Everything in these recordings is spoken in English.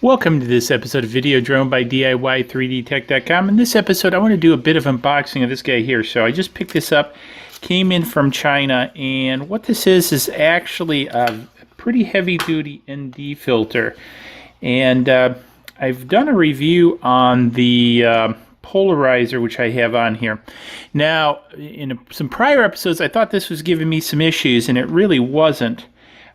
Welcome to this episode of Video Drone by DIY3DTech.com. In this episode, I want to do a bit of unboxing of this guy here. So I just picked this up, came in from China, and what this is actually a pretty heavy-duty ND filter. And I've done a review on the polarizer, which I have on here. Now, in some prior episodes, I thought this was giving me some issues, and it really wasn't.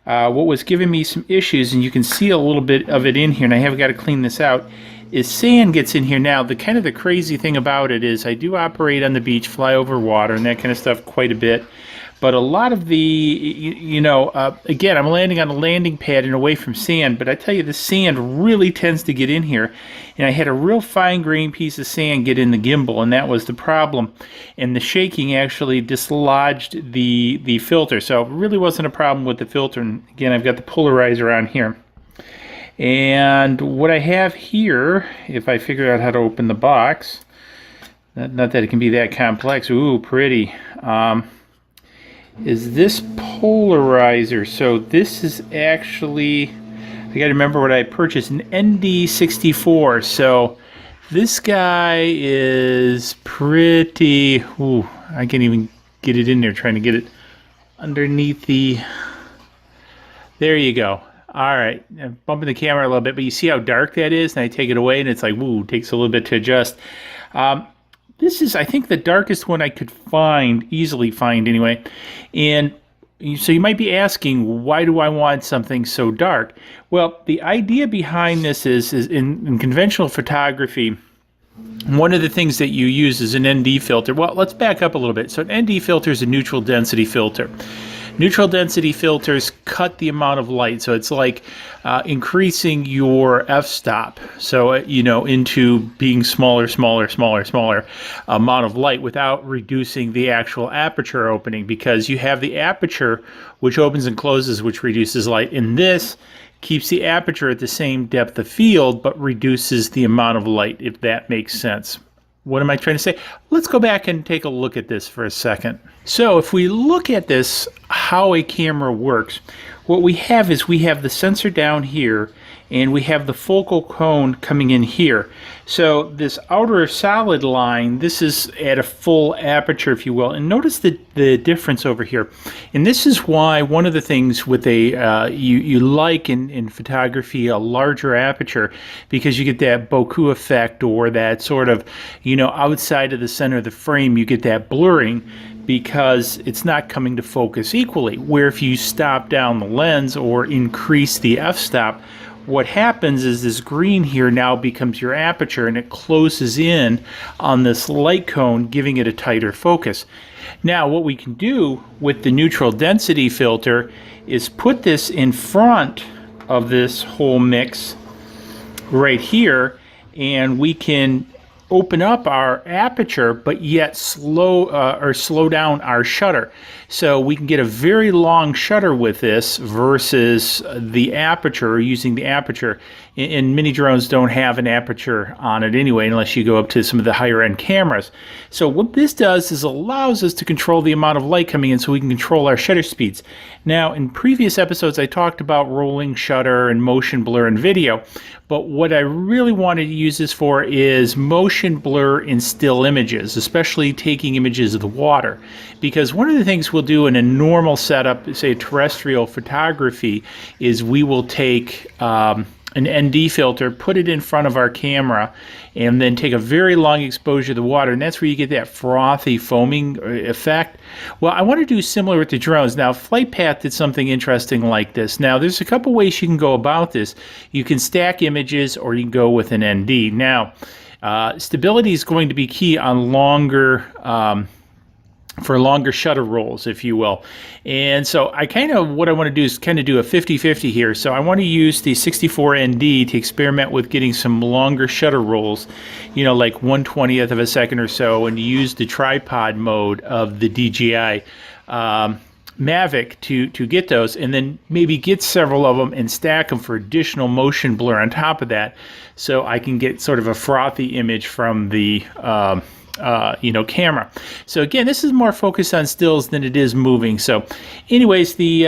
What was giving me some issues, and you can see a little bit of it in here, and I have got to clean this out, is sand gets in here. Now, the crazy thing about it is I do operate on the beach, fly over water, and that kind of stuff quite a bit. But a lot of the, again, I'm landing on a landing pad and away from sand, but I tell you, the sand really tends to get in here. And I had a real fine-grained piece of sand get in the gimbal, and that was the problem. And the shaking actually dislodged the filter. So it really wasn't a problem with the filter. And again, I've got the polarizer on here. And what I have here, if I figure out how to open the box, not that it can be that complex, ooh, pretty, is this polarizer. So this is actually, I gotta remember what I purchased, an ND64. So this guy is pretty, ooh, I can't even get it in there, trying to get it underneath the, there you go. All right, I'm bumping the camera a little bit, but you see how dark that is? And I take it away and it's like, woo, it takes a little bit to adjust. This is, I think, the darkest one I could find, easily find anyway. And so you might be asking, why do I want something so dark? Well, the idea behind this is in conventional photography, one of the things that you use is an ND filter. Well, let's back up a little bit. So an ND filter is a neutral density filter. Neutral density filters cut the amount of light, so it's like increasing your f-stop, so into being smaller amount of light without reducing the actual aperture opening, because you have the aperture which opens and closes, which reduces light, and this keeps the aperture at the same depth of field but reduces the amount of light, if that makes sense. What am I trying to say? Let's go back and take a look at this for a second. So if we look at this, how a camera works, what we have is we have the sensor down here and we have the focal cone coming in here. So this outer solid line, this is at a full aperture, if you will. And notice the difference over here. And this is why one of the things with a, you like in photography, a larger aperture, because you get that bokeh effect, or that sort of, outside of the center of the frame, you get that blurring, because it's not coming to focus equally. Where if you stop down the lens or increase the f-stop, what happens is this green here now becomes your aperture, and it closes in on this light cone, giving it a tighter focus. Now, what we can do with the neutral density filter is put this in front of this whole mix right here, and we can open up our aperture, but yet slow down our shutter. So we can get a very long shutter with this versus the aperture, or using the aperture. And mini drones don't have an aperture on it anyway, unless you go up to some of the higher end cameras. So what this does is allows us to control the amount of light coming in, so we can control our shutter speeds. Now, in previous episodes, I talked about rolling shutter and motion blur in video, but what I really wanted to use this for is motion blur in still images, especially taking images of the water. Because one of the things we'll do in a normal setup, say terrestrial photography, is we will take an ND filter, put it in front of our camera, and then take a very long exposure to the water, and that's where you get that frothy foaming effect. Well, I want to do similar with the drones. Now, FlightPath did something interesting like this. Now, there's a couple ways you can go about this. You can stack images, or you can go with an ND. Now, stability is going to be key on longer for longer shutter rolls, if you will. And so what I want to do is kind of do a 50-50 here. So I want to use the 64 ND to experiment with getting some longer shutter rolls, like 1/20th of a second or so, and use the tripod mode of the DJI Mavic to get those, and then maybe get several of them and stack them for additional motion blur on top of that, so I can get sort of a frothy image from the camera. So again, this is more focused on stills than it is moving. So anyways, the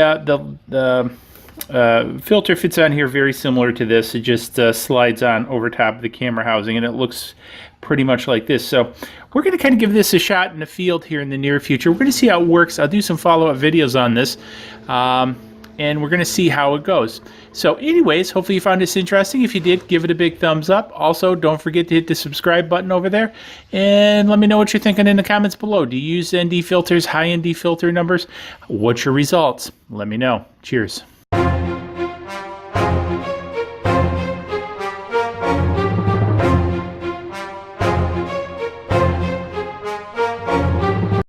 filter fits on here very similar to this. It just slides on over top of the camera housing, and it looks pretty much like this. So we're going to kind of give this a shot in the field here in the near future. We're going to see how it works. I'll do some follow-up videos on this, and we're going to see how it goes. So anyways, hopefully you found this interesting. If you did, give it a big thumbs up. Also, don't forget to hit the subscribe button over there, and let me know what you're thinking in the comments below. Do you use ND filters, high ND filter numbers? What's your results? Let me know. Cheers.